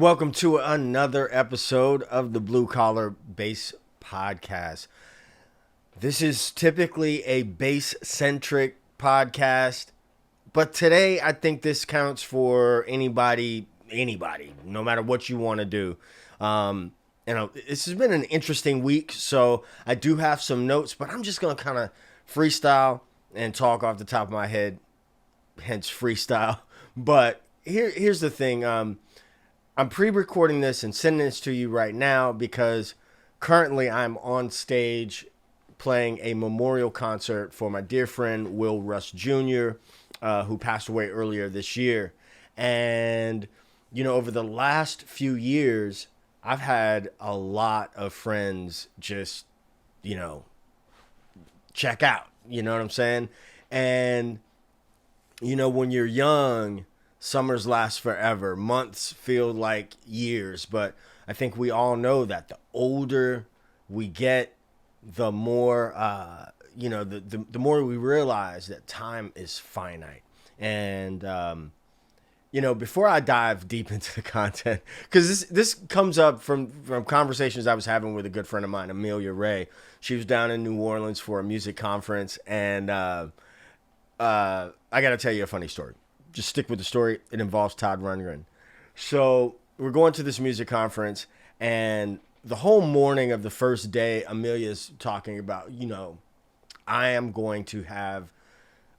Welcome to another episode of the Blue Collar Bass Podcast. This is typically a bass-centric podcast, but today I think this counts for anybody, no matter what you want to do. This has been an interesting week, so I do have some notes, but I'm just going to kind of freestyle and talk off the top of my head, hence freestyle. But here's the thing. I'm pre-recording this and sending this to you right now because currently I'm on stage playing a memorial concert for my dear friend Will Russ Jr., who passed away earlier this year. And, over the last few years, I've had a lot of friends just, check out. You know what I'm saying? And, when you're young, summers last forever. Months feel like years, but I think we all know that the older we get, the more, the more we realize that time is finite. And, before I dive deep into the content, because this comes up from conversations I was having with a good friend of mine, Amelia Ray. She was down in New Orleans for a music conference, and I got to tell you a funny story. Just stick with the story. It involves Todd Rundgren. So we're going to this music conference, and the whole morning of the first day, Amelia's talking about, I'm going to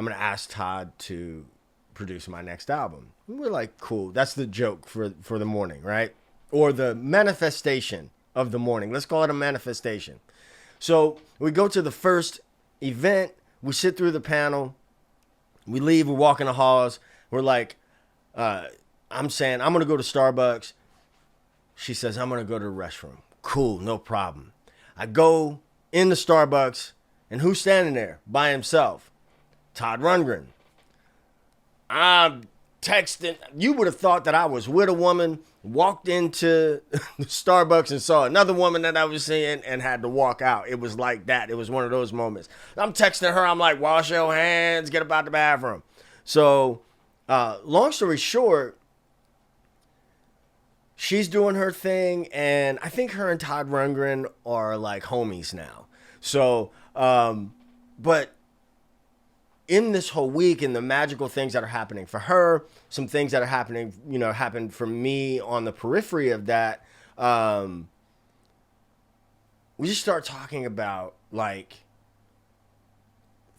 ask Todd to produce my next album. And we're like, cool. That's the joke for the morning, right? Or the manifestation of the morning. Let's call it a manifestation. So we go to the first event. We sit through the panel. We leave. We walk in the halls. We're like, I'm saying, I'm going to go to Starbucks. She says, I'm going to go to the restroom. Cool, no problem. I go in the Starbucks, and who's standing there by himself? Todd Rundgren. I'm texting. You would have thought that I was with a woman, walked into the Starbucks and saw another woman that I was seeing and had to walk out. It was like that. It was one of those moments. I'm texting her. I'm like, wash your hands, get up out the bathroom. So, long story short, she's doing her thing, and I think her and Todd Rundgren are like homies now. So, but in this whole week and the magical things that are happening for her, some things that are happening, happened for me on the periphery of that, we just start talking about like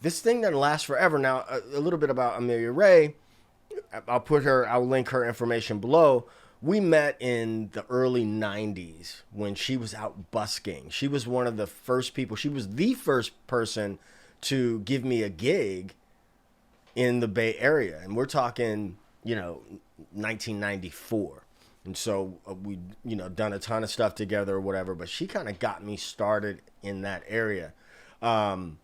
this thing that lasts forever. Now, a little bit about Amelia Ray. I'll link her information below. We met in the early 90s when she was out busking. She was one of the first people. She was the first person to give me a gig in the Bay Area. And we're talking, 1994. And so we, done a ton of stuff together or whatever, but she kind of got me started in that area. And,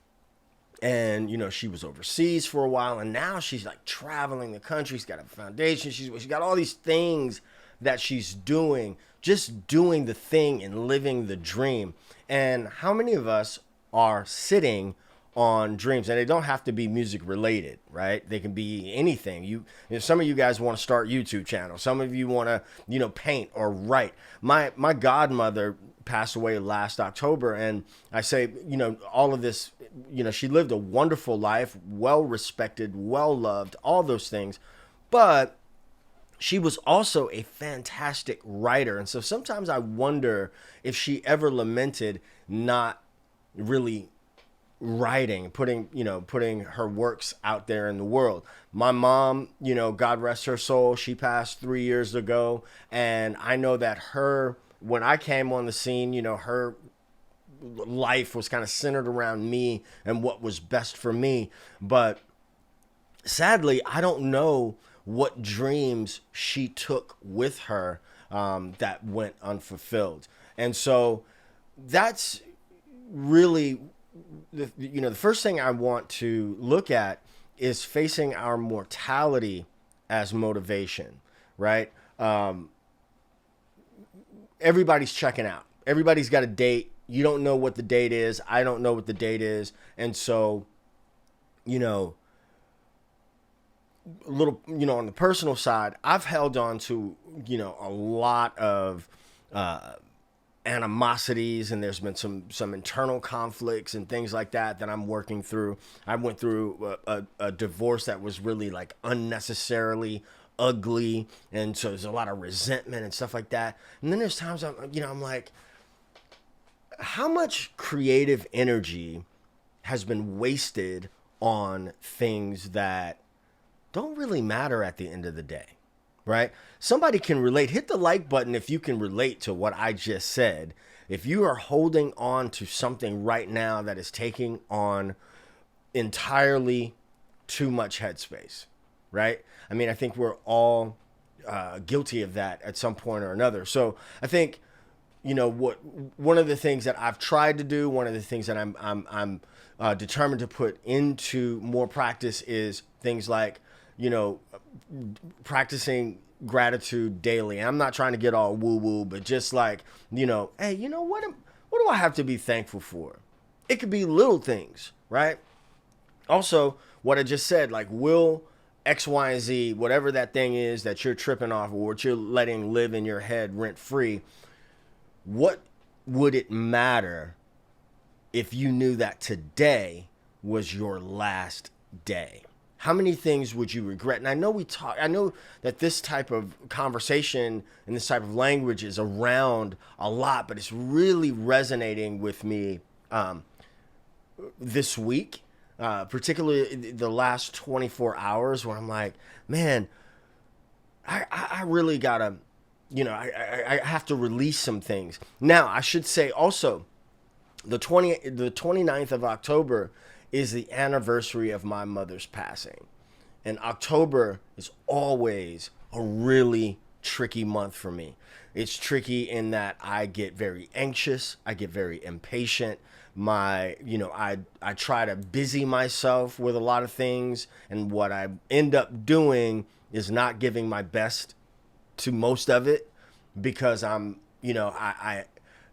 she was overseas for a while, and now she's like traveling the country. She's got a foundation. She's got all these things that she's doing, just doing the thing and living the dream. And how many of us are sitting on dreams? And they don't have to be music related, right? They can be anything. Some of you guys want to start YouTube channels. Some of you want to, paint or write. My godmother passed away last October, and I say, all of this, she lived a wonderful life, well respected, well loved, all those things, but she was also a fantastic writer. And so sometimes I wonder if she ever lamented not really writing, putting her works out there in the world. My mom, God rest her soul, she passed 3 years ago, and I know that when I came on the scene, her life was kind of centered around me and what was best for me. But sadly, I don't know what dreams she took with her that went unfulfilled. And so that's really the first thing I want to look at is facing our mortality as motivation, right? Everybody's checking out. Everybody's got a date. You don't know what the date is. I don't know what the date is. And so, little, on the personal side, I've held on to, a lot of animosities, and there's been some internal conflicts and things like that I'm working through. I went through a divorce that was really like unnecessarily ugly, and so there's a lot of resentment and stuff like that. And then there's times I'm like, how much creative energy has been wasted on things that don't really matter at the end of the day, right? Somebody can relate. Hit the like button if you can relate to what I just said. If you are holding on to something right now that is taking on entirely too much headspace, right? I mean, I think we're all guilty of that at some point or another. So I think, what one of the things that I've tried to do, one of the things that I'm determined to put into more practice is things like, practicing gratitude daily. I'm not trying to get all woo woo, but just like, hey, what do I have to be thankful for? It could be little things, right? Also, what I just said, like, will X, Y, and Z, whatever that thing is that you're tripping off or what you're letting live in your head rent free, what would it matter if you knew that today was your last day? How many things would you regret? And I know that this type of conversation and this type of language is around a lot, but it's really resonating with me this week, particularly the last 24 hours, where I'm like, man, I really gotta, I have to release some things. Now, I should say also, the 29th of October is the anniversary of my mother's passing. And October is always a really tricky month for me. It's tricky in that I get very anxious, I get very impatient. I try to busy myself with a lot of things, and what I end up doing is not giving my best to most of it because I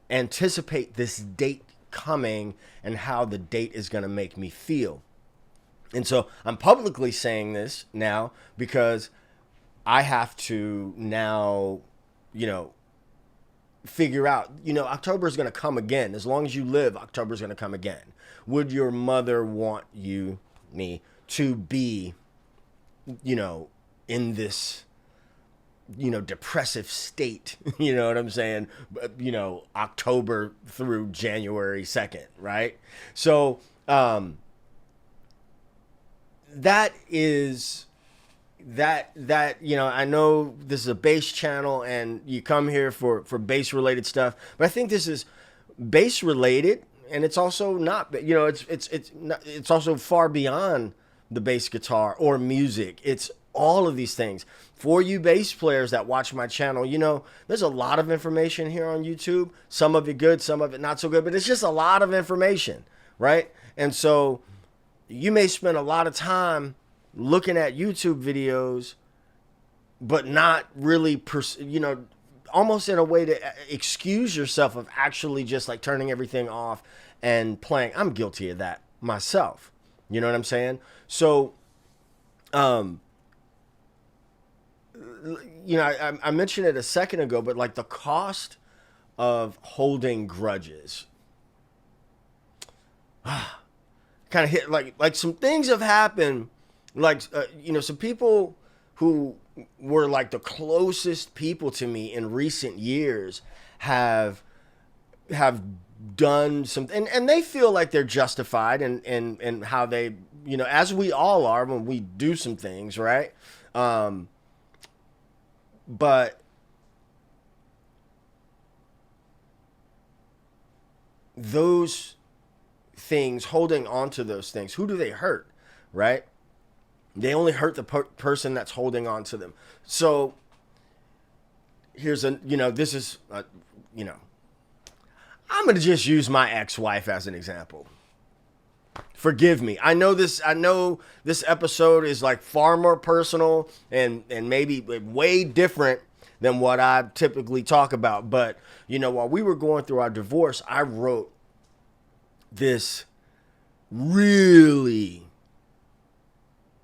anticipate this date coming and how the date is going to make me feel. And so I'm publicly saying this now because I have to now, figure out, October is going to come again. As long as you live, October is going to come again. Would your mother want me to be, in this, depressive state, you know what I'm saying? October through January 2nd, right? So, that is that, I know this is a bass channel and you come here for bass related stuff, but I think this is bass related, and it's also not, it's also far beyond the bass guitar or music. It's all of these things. For you bass players that watch my channel, there's a lot of information here on YouTube. Some of it good, some of it not so good, but it's just a lot of information, right? And so you may spend a lot of time looking at YouTube videos, but not really, almost in a way to excuse yourself of actually just like turning everything off and playing. I'm guilty of that myself. You know what I'm saying? So, I mentioned it a second ago, but like the cost of holding grudges kind of hit like some things have happened. Like, some people who were like the closest people to me in recent years have done some, and they feel like they're justified and how they, as we all are when we do some things, right? But those things, holding on to those things, who do they hurt, right? They only hurt the person that's holding on to them. So here's I'm going to just use my ex-wife as an example. Forgive me. I know this episode is like far more personal and maybe way different than what I typically talk about. But, while we were going through our divorce, I wrote this really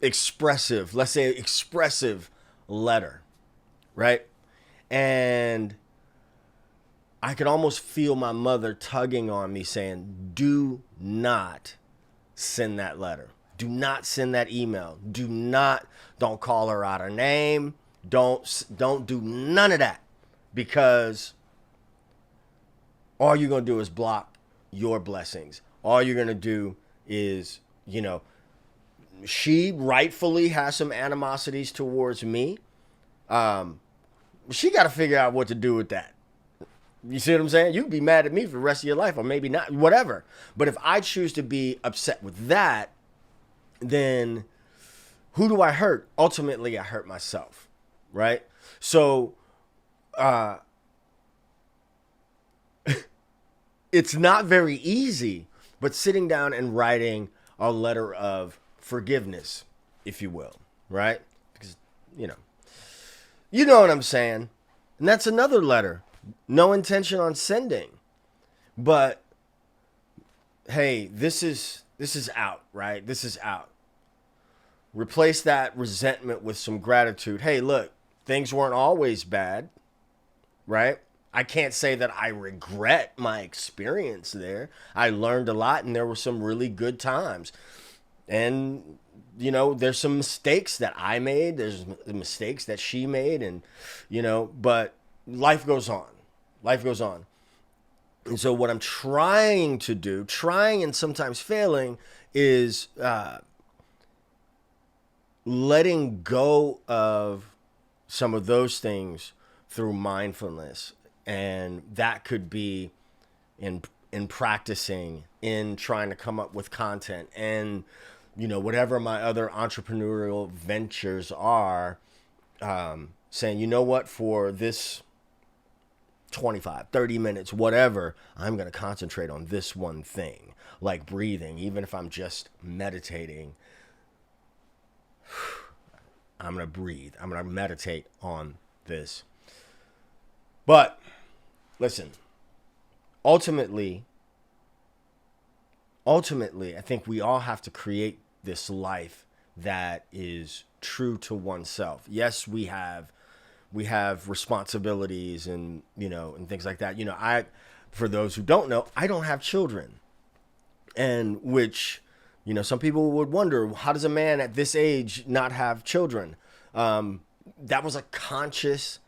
expressive, let's say expressive letter, right? And I could almost feel my mother tugging on me saying, do not send that letter. Do not send that email. Don't call her out her name. Don't do none of that, because all you're going to do is block your blessings. All you're going to do is, she rightfully has some animosities towards me. She got to figure out what to do with that. You see what I'm saying? You can be mad at me for the rest of your life, or maybe not, whatever. But if I choose to be upset with that, then who do I hurt? Ultimately, I hurt myself, right? So, it's not very easy, but sitting down and writing a letter of forgiveness, if you will, right? Because, you know what I'm saying? And that's another letter. No intention on sending. But hey, this is out, right? This is out. Replace that resentment with some gratitude. Hey, look, things weren't always bad, right? I can't say that I regret my experience there. I learned a lot, and there were some really good times. And, there's some mistakes that I made. There's mistakes that she made, and, but life goes on. Life goes on. And so what I'm trying to do, and sometimes failing, is letting go of some of those things through mindfulness. And that could be in practicing, in trying to come up with content, and, whatever my other entrepreneurial ventures are, saying, you know what, for this 25, 30 minutes, whatever, I'm going to concentrate on this one thing, like breathing. Even if I'm just meditating, I'm going to breathe. I'm going to meditate on this. But listen, ultimately, I think we all have to create this life that is true to oneself. Yes, we have responsibilities and, and things like that. For those who don't know, I don't have children. And which, some people would wonder, how does a man at this age not have children? That was a conscious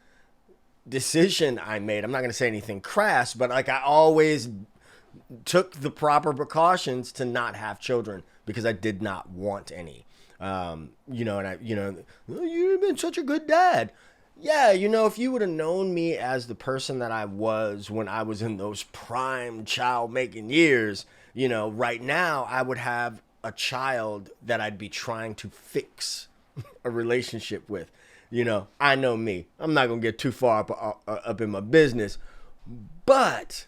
decision I made. I'm not going to say anything crass, but I always took the proper precautions to not have children because I did not want any. You've been such a good dad. Yeah, if you would have known me as the person that I was when I was in those prime child-making years, right now I would have a child that I'd be trying to fix a relationship with. I know me. I'm not going to get too far up in my business. But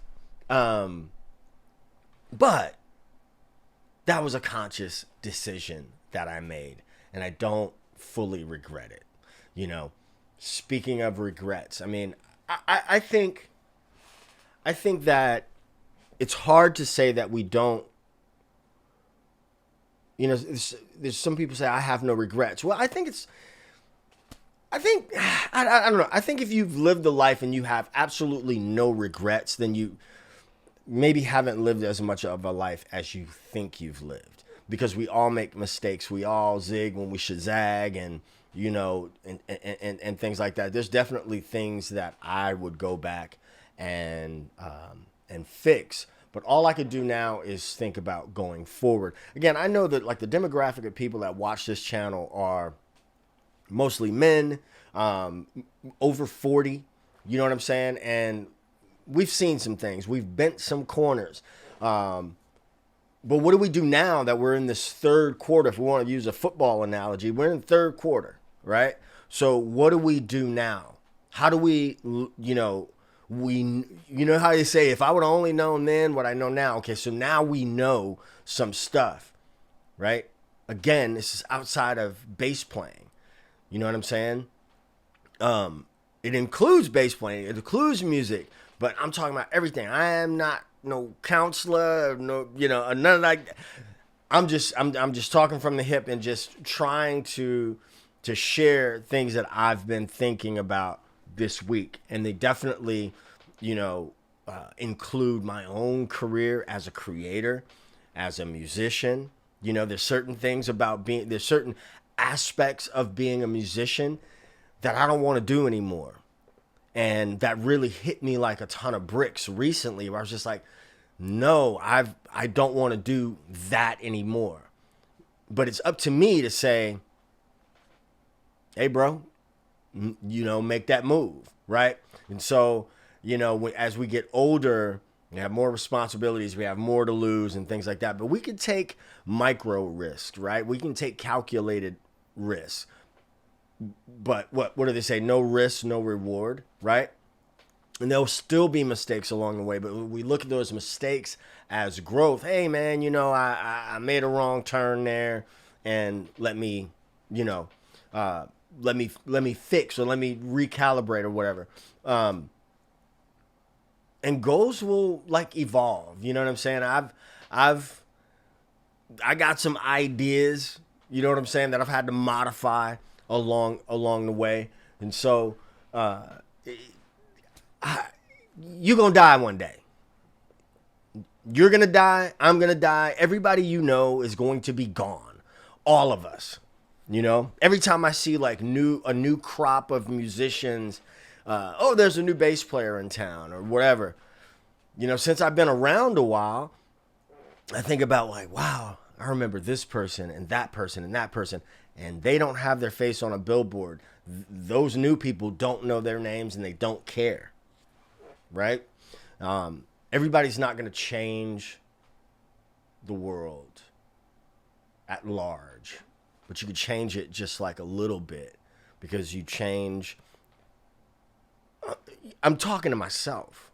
that was a conscious decision that I made, and I don't fully regret it. Speaking of regrets, I mean, I think that it's hard to say that we don't. There's some people say I have no regrets. Well, I don't know. I think if you've lived a life and you have absolutely no regrets, then you maybe haven't lived as much of a life as you think you've lived. Because we all make mistakes. We all zig when we should zag, and and things like that. There's definitely things that I would go back and fix. But all I could do now is think about going forward. Again, I know that like the demographic of people that watch this channel are mostly men, over 40. You know what I'm saying? And we've seen some things. We've bent some corners. But what do we do now that we're in this third quarter? If we want to use a football analogy, we're in third quarter, right? So what do we do now? How do we, how you say, if I would have only known then what I know now. Okay, so now we know some stuff, right? Again, this is outside of bass playing. You know what I'm saying? It includes bass playing. It includes music. But I'm talking about everything. I am not no counselor, none of that. I'm just talking from the hip and just trying to share things that I've been thinking about this week, and they definitely, include my own career as a creator, as a musician. There's certain things about there's certain aspects of being a musician that I don't want to do anymore. And that really hit me like a ton of bricks recently, where I was just like, no, I don't want to do that anymore. But it's up to me to say, hey, bro, make that move, right? And so, as we get older, we have more responsibilities, we have more to lose and things like that. But we can take micro risks, right? We can take calculated risks. But what do they say? No risk, no reward, right? And there'll still be mistakes along the way, but we look at those mistakes as growth. Hey, man, I made a wrong turn there, and let me fix, or let me recalibrate, or whatever. And goals will evolve. You know what I'm saying? I got some ideas. You know what I'm saying, that I've had to modify along the way, and so you're gonna die one day. You're gonna die. I'm gonna die. Everybody is going to be gone. All of us. Every time I see a new crop of musicians, there's a new bass player in town or whatever. Since I've been around a while, I think about wow, I remember this person and that person and that person, and they don't have their face on a billboard. Those new people don't know their names and they don't care, right? Everybody's not going to change the world at large, but you could change it just a little bit, because you change. I'm talking to myself,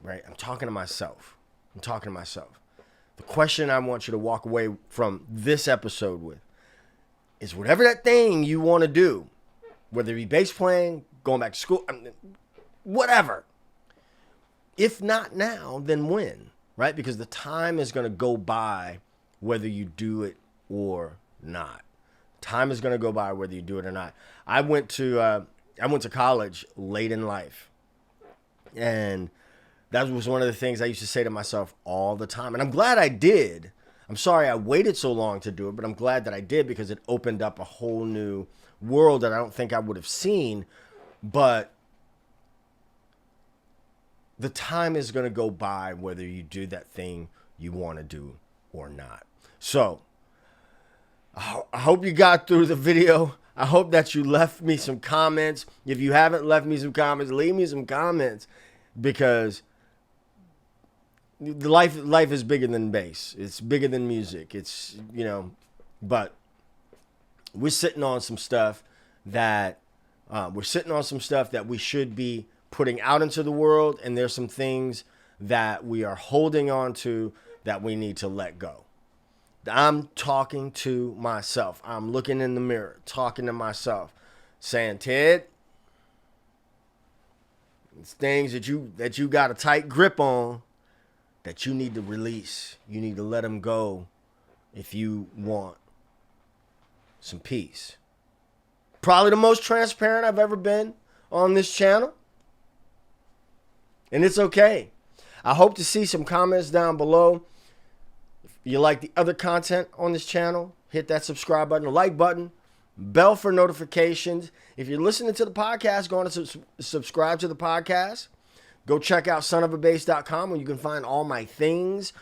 right? I'm talking to myself. The question I want you to walk away from this episode with is, whatever that thing you want to do, whether it be bass playing, going back to school, whatever. If not now, then when, right? Because the time is going to go by whether you do it or not. Time is going to go by whether you do it or not. I went to college late in life, and that was one of the things I used to say to myself all the time. And I'm glad I did. I'm sorry I waited so long to do it, but I'm glad that I did, because it opened up a whole new world that I don't think I would have seen. But the time is going to go by whether you do that thing you want to do or not. So I hope you got through the video. I hope that you left me some comments. If you haven't left me some comments, leave me some comments, because life is bigger than bass. It's bigger than music. It's, but we're sitting on some stuff that we should be putting out into the world, and there's some things that we are holding on to that we need to let go. I'm talking to myself. I'm looking in the mirror, talking to myself, saying, Ted, it's things that you got a tight grip on that you need to release. You need to let them go if you want some peace. Probably the most transparent I've ever been on this channel. And it's okay. I hope to see some comments down below. If you like the other content on this channel, hit that subscribe button, the like button, bell for notifications. If you're listening to the podcast, go on and subscribe to the podcast. Go check out sonofabass.com, where you can find all my things.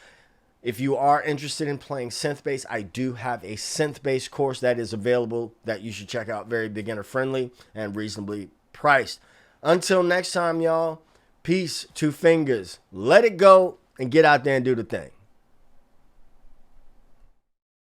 If you are interested in playing synth bass, I do have a synth bass course that is available that you should check out. Very beginner friendly and reasonably priced. Until next time, y'all, peace, two fingers. Let it go and get out there and do the thing.